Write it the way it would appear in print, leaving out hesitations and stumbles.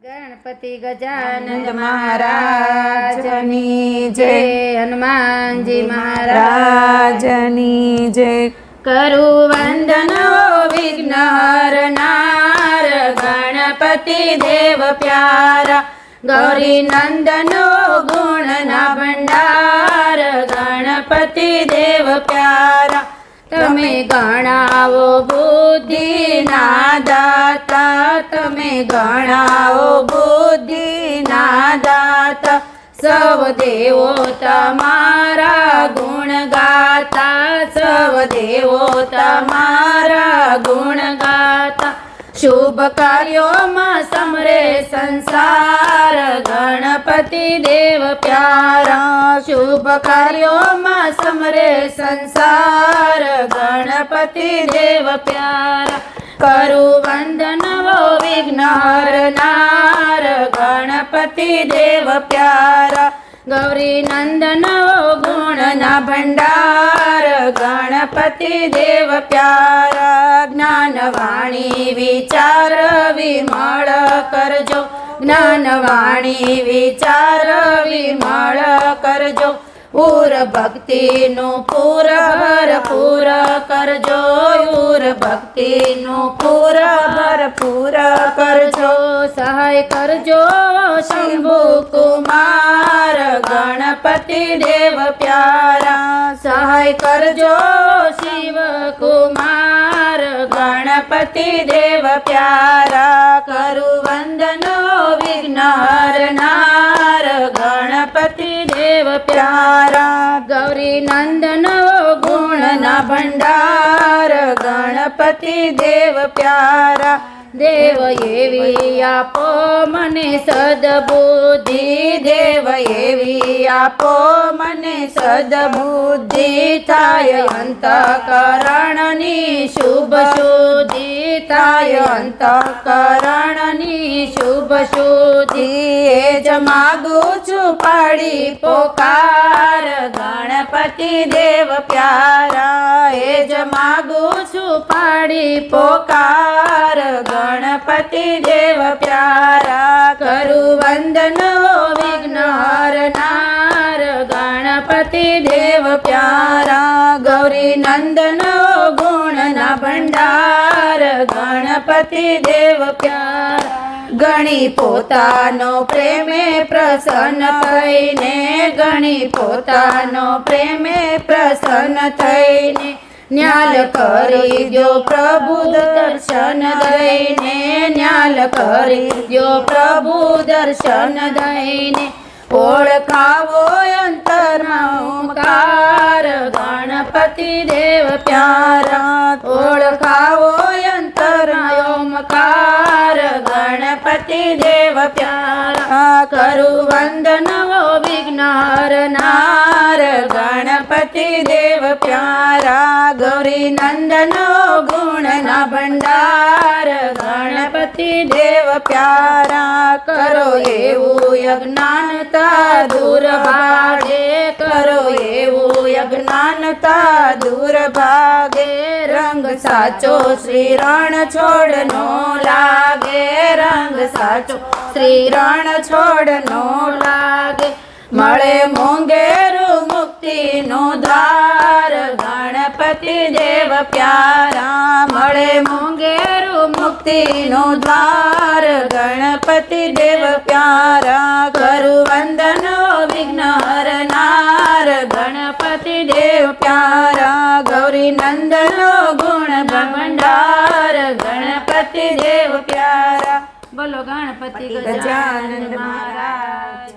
गणपति गजानन महाराजनी जय। हनुमानजी महाराजनी जय। करु वंदन विघ्नहरनार गणपति देव प्यारा। गौरी नंदनो गुण ना भंडार गणपति देव प्यारा। तमे गणावो बुद्धि ना दाता। तमे गणावो बुद्धि ना दाता। सब देवो तमारा गुण गाता। सब देवो तमारा गुण गाता। शुभ कार्यों में समरे संसार गणपति देव प्यारा। शुभ कार्यों में समरे संसार गणपति देव प्यारा। करु वंदन वो विघ्नहरनार गणपति देव प्यारा। गौरी नंदन वो गुण ना भंडार गणपति देव प्यारा। ज्ञानवाणी विचार विमल करजो। ज्ञानवाणी विचार विमल करजो। पूर भक्ति नु पूर भरपूर करजो। पूर भक्ति नु पूर भरपूर करजो। सहाय करजो शंभु कुमार गणपति देव प्यारा। सहाय करजो शिव कुमार गणपति देव प्यारा। करु वंदन विघ्नहरनार गणपति देव प्यारा। गौरी नंदन गुण ना भंडार गणपति देव प्यारा। देव एवी आपो मने सद्बुद्धि। देव एवी आपो मने सद्बुद्धि। थाय अंतःकरणनी शुभ शुद्धि। थाय अंतःकरणनी शुभ शुद्धि। एज मागु छु पाड़ी पोकार गणपति देव प्यारा। एज मागु छु पाड़ी पोकार गणपति देव प्यारा। करु वंदन विघ्नहरनार गणपति देव प्यारा। गौरी नंदन गुण ना भंडार गणपति देव प्यारा। गणी पोतानो प्रेमे प्रसन्न थईने। गणी पोतानो प्रेमे प्रसन्न थईने। न्याल करी द्यो प्रभु दर्शन दईने। न्याल करी द्यो प्रभु दर्शन दईने। ओळखावो अंतरमा ओंकार गणपति देव प्यारा। ओळखावो अंतरमा ओंकार गणपति देव प्यारा। करु वंदन वो विघ्नहरनार गणपति देव प्यारा। गौरी नंदन गुण ना भंडार गणपति देव प्यारा। करो एवू यज्ञानता दूर भागे। करो एवू यज्ञानता दूर भागे। रंग साचो श्री रण छोड़नो लागे। रंग साचो श्री रण छोड़नो लागे। मळे मोंगेरु मुक्ति नो द्वार गणपति देव प्यारा। मळे मोंगेरु मुक्ति नो द्वार गणपति देव प्यारा। करु वंदन विघ्नहरनार गणपति देव प्यारा। गौरी नंदन गुण भंडार गणपति देव प्यारा। बोलो गणपति गजानन महाराज।